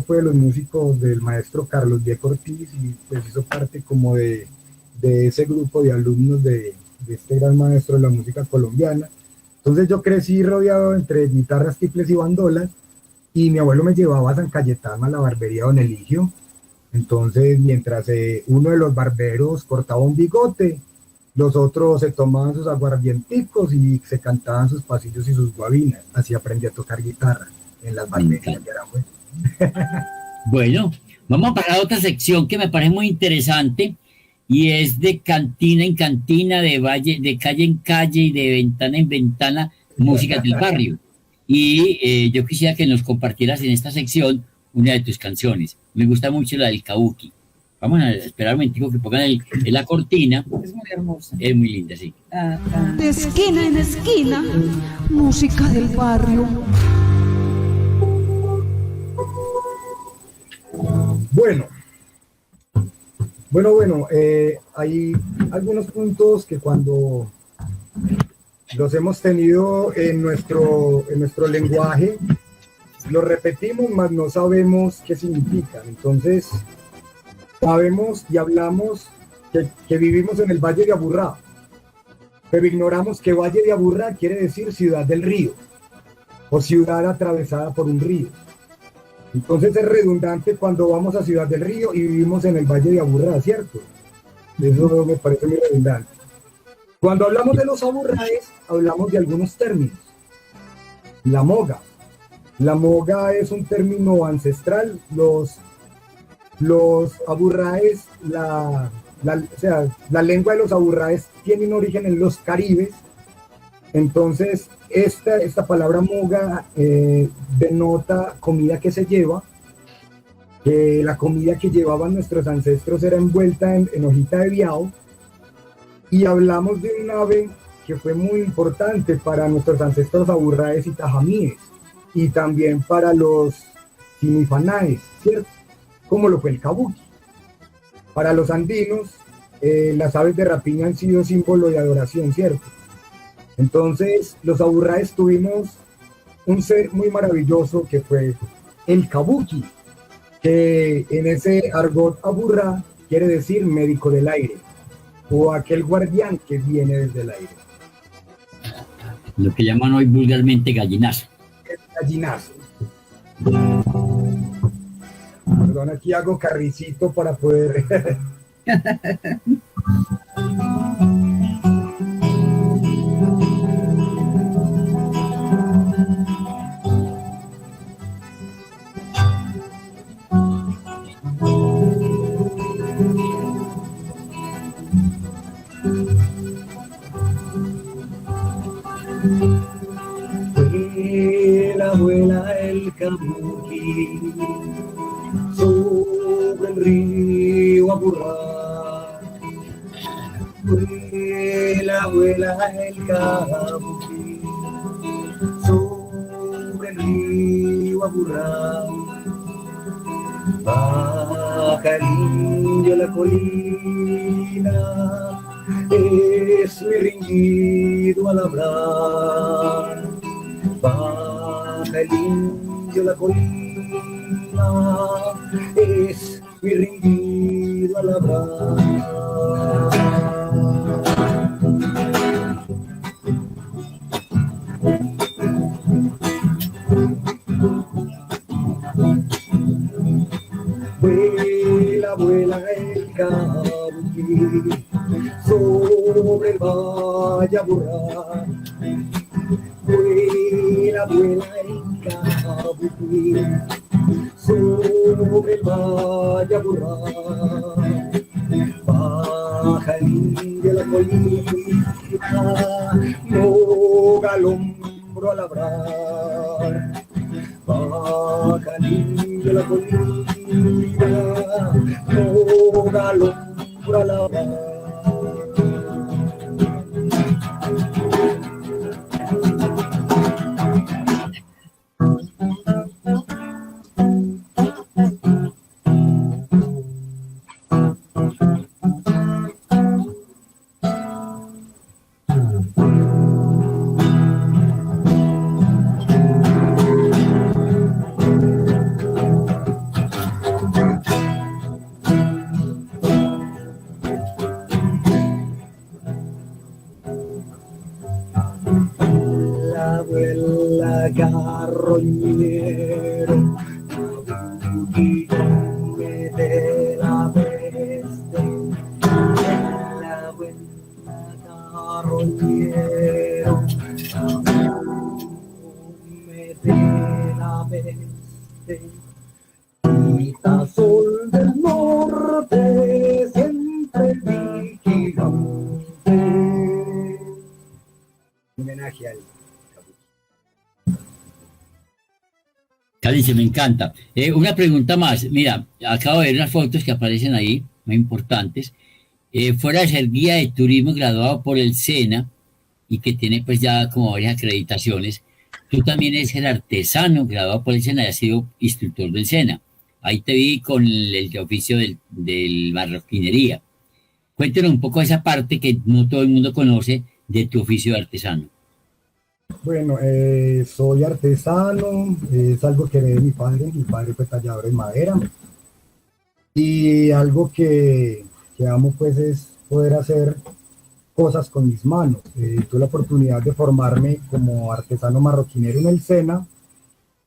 fue de los músicos del maestro Carlos Diego Ortiz y pues hizo parte como de ese grupo de alumnos de este gran maestro de la música colombiana. Entonces yo crecí rodeado entre guitarras, tiples y bandolas, y mi abuelo me llevaba a San Cayetano a la barbería Don Eligio. Entonces mientras uno de los barberos cortaba un bigote, los otros se tomaban sus aguardienticos y se cantaban sus pasillos y sus guabinas. Así aprendí a tocar guitarra en las barberías de Aranjuez. Bueno, vamos para otra sección que me parece muy interesante y es de cantina en cantina, de calle en calle y de ventana en ventana, música del barrio. Y yo quisiera que nos compartieras en esta sección una de tus canciones. Me gusta mucho la del Kabuki. Vamos a esperar un momentico que pongan la cortina. Es muy hermosa. Es muy linda, sí. De esquina en esquina, música del barrio. Bueno, hay algunos puntos que cuando los hemos tenido en nuestro lenguaje, los repetimos, mas no sabemos qué significan. Entonces, sabemos y hablamos que vivimos en el Valle de Aburrá, pero ignoramos que Valle de Aburrá quiere decir ciudad del río, o ciudad atravesada por un río. Entonces es redundante cuando vamos a Ciudad del Río y vivimos en el Valle de Aburrá, ¿cierto? Eso me parece muy redundante. Cuando hablamos de los aburraes, hablamos de algunos términos. La moga. La moga es un término ancestral. Los aburraes, la lengua de los aburraes tiene un origen en los caribes. Entonces, esta palabra moga denota comida que se lleva. La comida que llevaban nuestros ancestros era envuelta en hojita de biao. Y hablamos de un ave que fue muy importante para nuestros ancestros aburraes y tajamíes. Y también para los simifanaes, ¿cierto? Como lo fue el kabuki. Para los andinos, las aves de rapiña han sido símbolo de adoración, ¿cierto? Entonces, los aburraes tuvimos un ser muy maravilloso que fue el kabuki, que en ese argot aburrá quiere decir médico del aire, o aquel guardián que viene desde el aire. Lo que llaman hoy vulgarmente gallinazo. El gallinazo. Perdón, aquí hago carricito para poder... Vuela el kabuki sobre el río Aburrá. Vuela el kabuki sobre el río Aburrá. Baja el indio la colina, es mi ringido al labrar. Baja el indio la colina, es mi ringido al labrar. vuela el cabuquí sobre el valle a borrar. Vuela, vuela el cabuquí sobre el valle a borrar. Baja el indio de la colina, no al hombro a labrar. Baja el indio de la colina, no al hombro a labrar. Carroñero, de la peste, la buena carroñero, de la peste, quita sol del norte, siempre vigilante. Homenaje al Calice, me encanta. Una pregunta más. Mira, acabo de ver unas fotos que aparecen ahí, muy importantes. Fuera de ser guía de turismo graduado por el SENA y que tiene pues ya como varias acreditaciones, tú también eres el artesano graduado por el SENA y has sido instructor del SENA. Ahí te vi con el oficio del marroquinería. Cuéntanos un poco esa parte que no todo el mundo conoce de tu oficio de artesano. Bueno, soy artesano, es algo que heredé de mi padre fue tallador de madera, y algo que amo pues es poder hacer cosas con mis manos. Tuve la oportunidad de formarme como artesano marroquinero en el SENA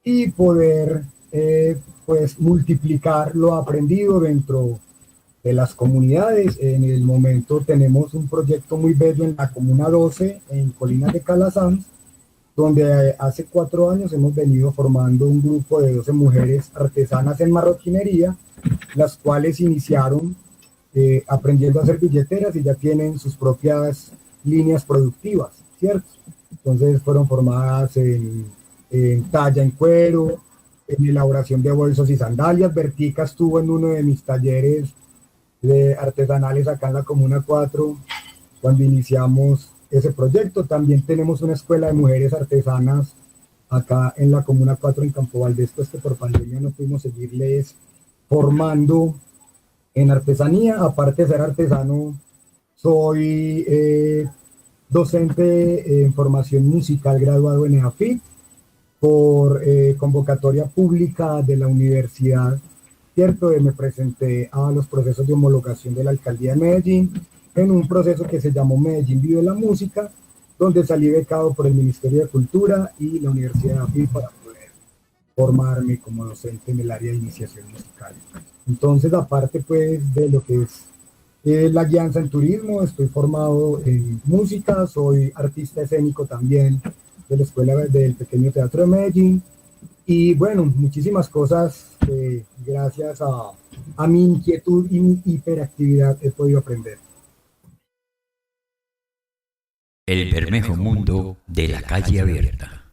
y poder pues multiplicar lo aprendido dentro de las comunidades. En el momento tenemos un proyecto muy bello en la Comuna 12, en Colinas de Calasanz, donde hace 4 años hemos venido formando un grupo de 12 mujeres artesanas en marroquinería, las cuales iniciaron aprendiendo a hacer billeteras y ya tienen sus propias líneas productivas, ¿cierto? Entonces fueron formadas en talla en cuero, en elaboración de bolsos y sandalias. Bertica estuvo en uno de mis talleres artesanales acá en la Comuna 4 cuando iniciamos ese proyecto. También tenemos una escuela de mujeres artesanas acá en la Comuna 4 en Campo Valdés, pues que por pandemia no pudimos seguirles formando en artesanía. Aparte de ser artesano, soy docente en formación musical graduado en EAFIT por convocatoria pública de la universidad, ¿cierto? Me presenté a los procesos de homologación de la Alcaldía de Medellín en un proceso que se llamó Medellín Vive la Música, donde salí becado por el Ministerio de Cultura y la Universidad de AFIT para poder formarme como docente en el área de iniciación musical. Entonces, aparte pues de lo que es la guianza en turismo, estoy formado en música, soy artista escénico también de la Escuela del Pequeño Teatro de Medellín, y bueno, muchísimas cosas gracias a mi inquietud y mi hiperactividad he podido aprender. El Bermejo Mundo de la Calle Abierta.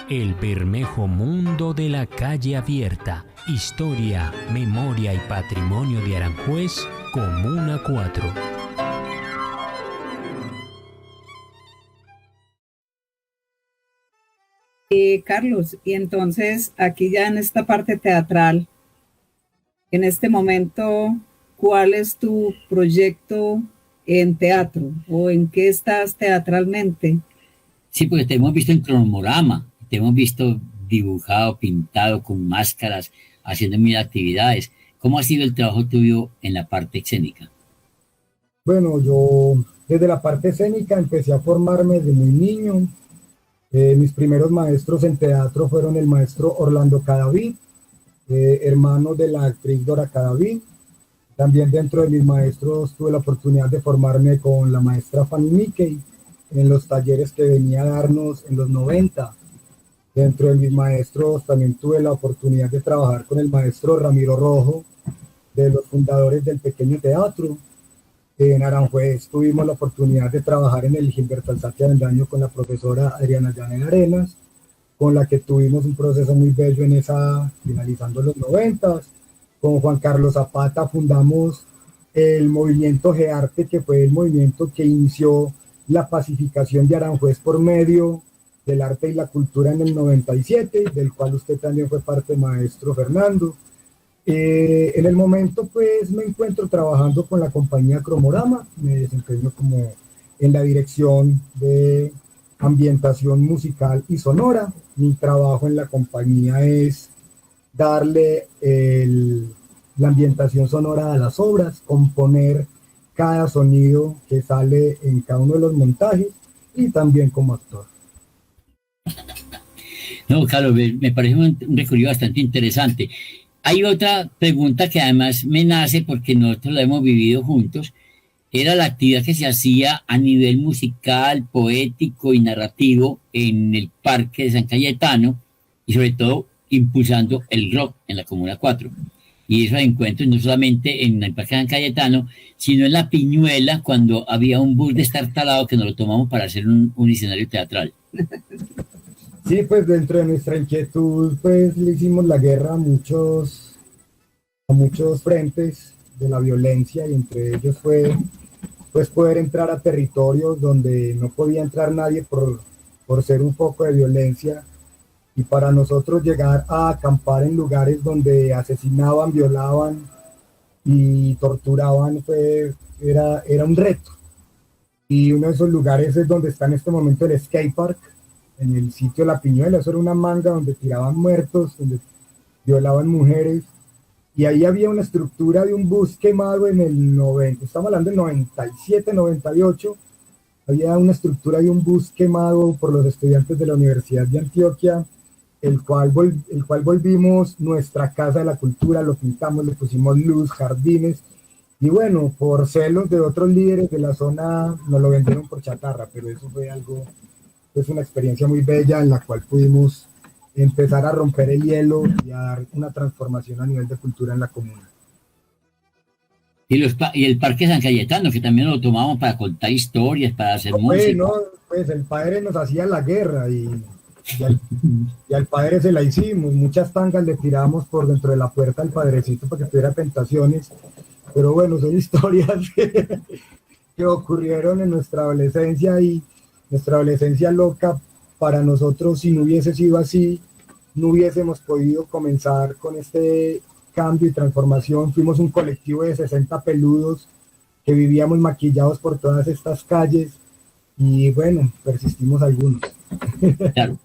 El Bermejo Mundo de la Calle Abierta. Historia, memoria y patrimonio de Aranjuez, Comuna 4. Carlos, y entonces aquí ya en esta parte teatral, en este momento, ¿cuál es tu proyecto en teatro o en qué estás teatralmente? Sí, porque te hemos visto en cronograma, te hemos visto dibujado, pintado, con máscaras, haciendo mil actividades. ¿Cómo ha sido el trabajo tuyo en la parte escénica? Bueno, yo desde la parte escénica empecé a formarme desde muy niño. Mis primeros maestros en teatro fueron el maestro Orlando Cadavid, hermano de la actriz Dora Cadavid. También dentro de mis maestros tuve la oportunidad de formarme con la maestra Fanny Mickey en los talleres que venía a darnos en los 90. Dentro de mis maestros también tuve la oportunidad de trabajar con el maestro Ramiro Rojo, de los fundadores del Pequeño Teatro. En Aranjuez tuvimos la oportunidad de trabajar en el Gilberto Alzate Avendaño con la profesora Adriana Llanes Arenas, con la que tuvimos un proceso muy bello en esa, finalizando los 90. Con Juan Carlos Zapata fundamos el movimiento GEARTE, que fue el movimiento que inició la pacificación de Aranjuez por medio del arte y la cultura en el 97, del cual usted también fue parte, maestro Fernando. En el momento pues me encuentro trabajando con la compañía Cromorama, me desempeño como en la dirección de ambientación musical y sonora. Mi trabajo en la compañía es darle la ambientación sonora a las obras, componer cada sonido que sale en cada uno de los montajes y también como actor. No, Carlos, me parece un recorrido bastante interesante. Hay otra pregunta que además me nace porque nosotros la hemos vivido juntos. Era la actividad que se hacía a nivel musical, poético y narrativo en el Parque de San Cayetano y sobre todo impulsando el rock en la Comuna 4. Y esos encuentros no solamente en el Parque de San Cayetano, sino en La Piñuela, cuando había un bus destartalado que nos lo tomamos para hacer un escenario teatral. Sí, pues dentro de nuestra inquietud, pues le hicimos la guerra a muchos frentes de la violencia, y entre ellos fue pues poder entrar a territorios donde no podía entrar nadie por ser un foco de violencia, y para nosotros llegar a acampar en lugares donde asesinaban, violaban y torturaban era un reto. Y uno de esos lugares es donde está en este momento el skate park, en el sitio La Piñuela. Eso era una manga donde tiraban muertos, donde violaban mujeres, y ahí había una estructura de un bus quemado en el 90, estamos hablando del 97, 98, había una estructura de un bus quemado por los estudiantes de la Universidad de Antioquia, el cual volvimos nuestra casa de la cultura, lo pintamos, le pusimos luz, jardines, y bueno, por celos de otros líderes de la zona nos lo vendieron por chatarra, pero eso fue algo, es una experiencia muy bella en la cual pudimos empezar a romper el hielo y a dar una transformación a nivel de cultura en la comuna. Y el Parque San Cayetano, que también lo tomamos para contar historias, para hacer música. No, pues el padre nos hacía la guerra y al padre se la hicimos. Muchas tangas le tiramos por dentro de la puerta al padrecito para que tuviera tentaciones. Pero bueno, son historias que ocurrieron en nuestra adolescencia, y nuestra adolescencia loca. Para nosotros, si no hubiese sido así, no hubiésemos podido comenzar con este cambio y transformación. Fuimos un colectivo de 60 peludos que vivíamos maquillados por todas estas calles, y bueno, persistimos algunos. Claro.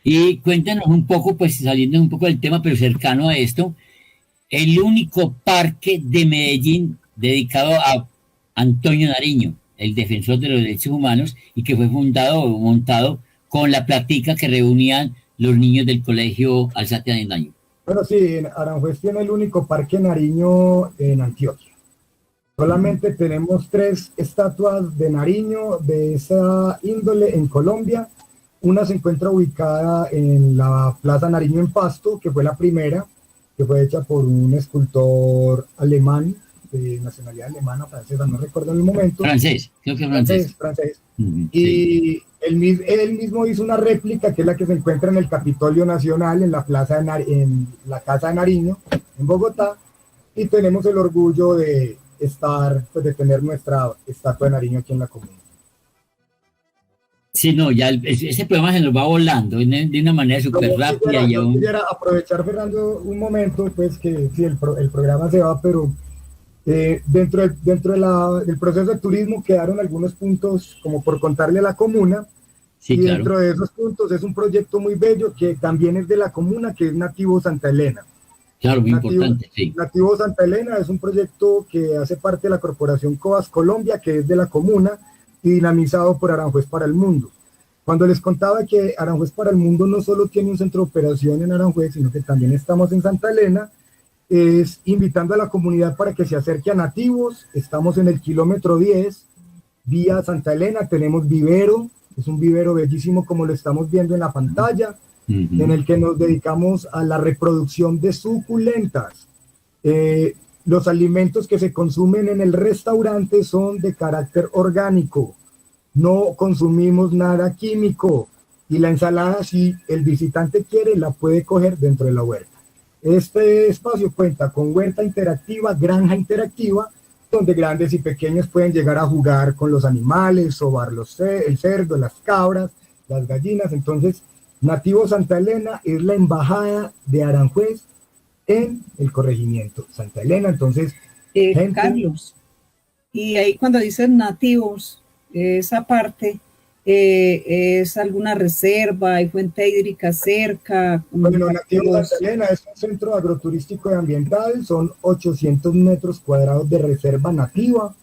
Y cuéntanos un poco, pues saliendo un poco del tema, pero cercano a esto, el único parque de Medellín dedicado a Antonio Nariño, el defensor de los derechos humanos, y que fue montado con la platica que reunían los niños del colegio Alzate Avendaño. Bueno, sí, Aranjuez tiene el único parque Nariño en Antioquia. Solamente tenemos 3 estatuas de Nariño de esa índole en Colombia. Una se encuentra ubicada en la Plaza Nariño en Pasto, que fue la primera, que fue hecha por un escultor alemán, de nacionalidad alemana, francesa, no recuerdo en el momento. Francés, creo que francés. Francés. Y él mismo hizo una réplica, que es la que se encuentra en el Capitolio Nacional, en la en la Casa de Nariño, en Bogotá, y tenemos el orgullo de de tener nuestra estatua de Nariño aquí en la comuna. Sí, no, ya ese programa se nos va volando de una manera súper rápida. Yo quisiera aprovechar, Fernando, un momento, pues que sí, el programa se va, pero dentro del proceso de turismo quedaron algunos puntos como por contarle a la comuna. Sí, y claro. Dentro de esos puntos es un proyecto muy bello que también es de la comuna, que es Nativo Santa Elena. Claro, muy importante, sí. Nativo Santa Elena es un proyecto que hace parte de la corporación COAS Colombia, que es de la comuna, y dinamizado por Aranjuez para el Mundo. Cuando les contaba que Aranjuez para el Mundo no solo tiene un centro de operación en Aranjuez, sino que también estamos en Santa Elena, es invitando a la comunidad para que se acerque a Nativos. Estamos en el kilómetro 10, vía Santa Elena, tenemos vivero, es un vivero bellísimo como lo estamos viendo en la pantalla, en el que nos dedicamos a la reproducción de suculentas. Los alimentos que se consumen en el restaurante son de carácter orgánico, no consumimos nada químico, y la ensalada, si el visitante quiere, la puede coger dentro de la huerta. Este espacio cuenta con huerta interactiva, granja interactiva, donde grandes y pequeños pueden llegar a jugar con los animales, sobar el cerdo, las cabras, las gallinas. Entonces, Nativos Santa Elena es la embajada de Aranjuez en el corregimiento Santa Elena. Entonces, Carlos, y ahí cuando dicen nativos, esa parte es alguna reserva, hay fuente hídrica cerca. Bueno, Nativos Santa Elena es un centro agroturístico y ambiental, son 800 metros cuadrados de reserva nativa.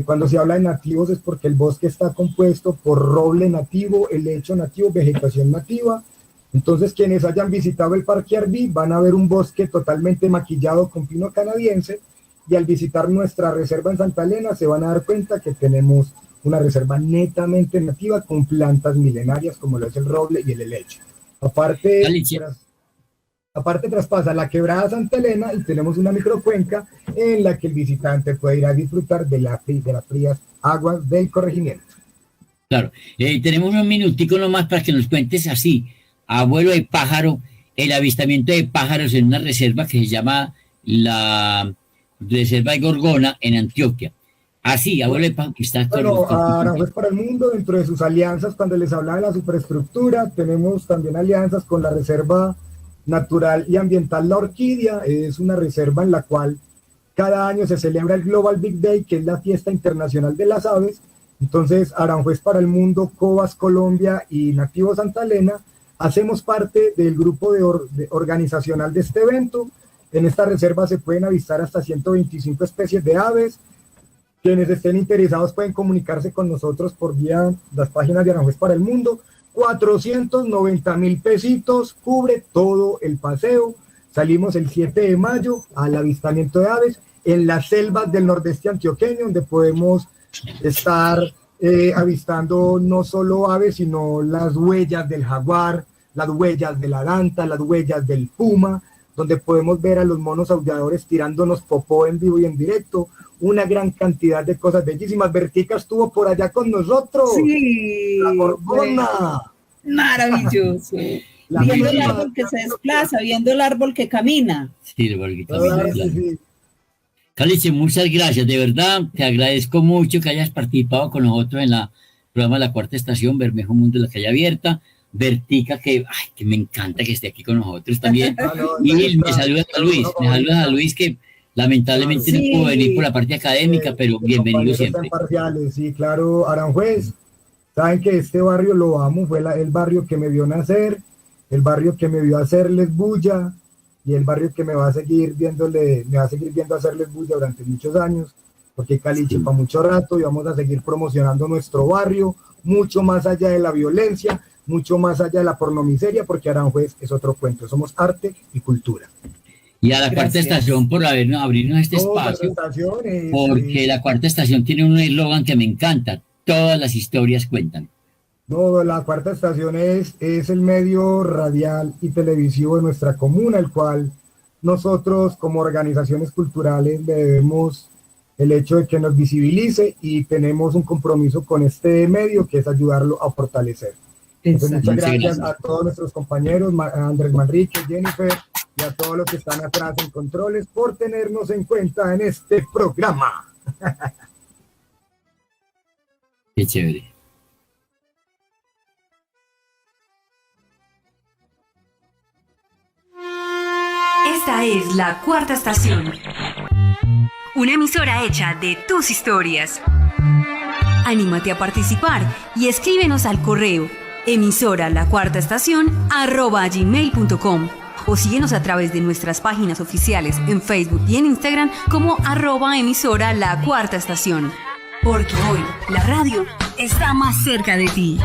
Cuando se habla de nativos es porque el bosque está compuesto por roble nativo, helecho nativo, vegetación nativa. Entonces, quienes hayan visitado el Parque Arví van a ver un bosque totalmente maquillado con pino canadiense, y al visitar nuestra reserva en Santa Elena se van a dar cuenta que tenemos una reserva netamente nativa con plantas milenarias como lo es el roble y el helecho. Aparte traspasa la quebrada Santa Elena y tenemos una microcuenca en la que el visitante puede ir a disfrutar de las frías aguas del corregimiento. Claro, tenemos un minutico nomás para que nos cuentes así, abuelo de pájaro, el avistamiento de pájaros en una reserva que se llama la Reserva de Gorgona en Antioquia. Así, abuelo de pájaro, que está... Bueno, Aranjuez para el Mundo, dentro de sus alianzas, cuando les hablaba de la superestructura, tenemos también alianzas con la Reserva Natural y Ambiental La Orquídea. Es una reserva en la cual cada año se celebra el Global Big Day, que es la fiesta internacional de las aves. Entonces, Aranjuez para el Mundo, Cobas Colombia y Nativos Santa Elena hacemos parte del grupo organizacional de este evento. En esta reserva se pueden avistar hasta 125 especies de aves. Quienes estén interesados pueden comunicarse con nosotros por vía las páginas de Aranjuez para el Mundo. 490,000 pesitos, cubre todo el paseo. Salimos el 7 de mayo al avistamiento de aves en las selvas del nordeste antioqueño, donde podemos estar avistando no solo aves, sino las huellas del jaguar, las huellas de la danta, las huellas del puma, donde podemos ver a los monos aulladores tirándonos popó en vivo y en directo. Una gran cantidad de cosas bellísimas. Vertica estuvo por allá con nosotros. Sí. La Gorgona. Maravilloso. Viendo el árbol que se desplaza, viendo el árbol que camina. Sí, el árbol que camina. Sí. Caliche, muchas gracias. De verdad, te agradezco mucho que hayas participado con nosotros en el programa de la Cuarta Estación, Bermejo Mundo de la Calle Abierta. Vertica, que me encanta que esté aquí con nosotros también. Y me saludas a Luis, que lamentablemente no pudo venir por la parte académica, pero bienvenido siempre. Sí, claro, Aranjuez. Saben que este barrio lo amo, fue el barrio que me vio nacer, el barrio que me vio hacerles bulla, y el barrio que me va a seguir viendo hacerles bulla durante muchos años, porque Caliche para mucho rato, y vamos a seguir promocionando nuestro barrio, mucho más allá de la violencia, mucho más allá de la pornomiseria, porque Aranjuez es otro cuento, somos arte y cultura. Y a la Cuarta Estación por abrirnos este espacio, porque la Cuarta Estación tiene un eslogan que me encanta: todas las historias cuentan. No, la Cuarta Estación es el medio radial y televisivo de nuestra comuna, el cual nosotros como organizaciones culturales le debemos el hecho de que nos visibilice, y tenemos un compromiso con este medio que es ayudarlo a fortalecer. Entonces, muchas gracias a todos nuestros compañeros, a Andrés Manrique, Jennifer, y a todos los que están atrás en controles por tenernos en cuenta en este programa. Qué chévere. Esta es la Cuarta Estación, una emisora hecha de tus historias. Anímate a participar y escríbenos al correo emisora.lacuartaestacion@gmail.com o síguenos a través de nuestras páginas oficiales en Facebook y en Instagram como @emisora La Cuarta Estación. Porque hoy la radio está más cerca de ti.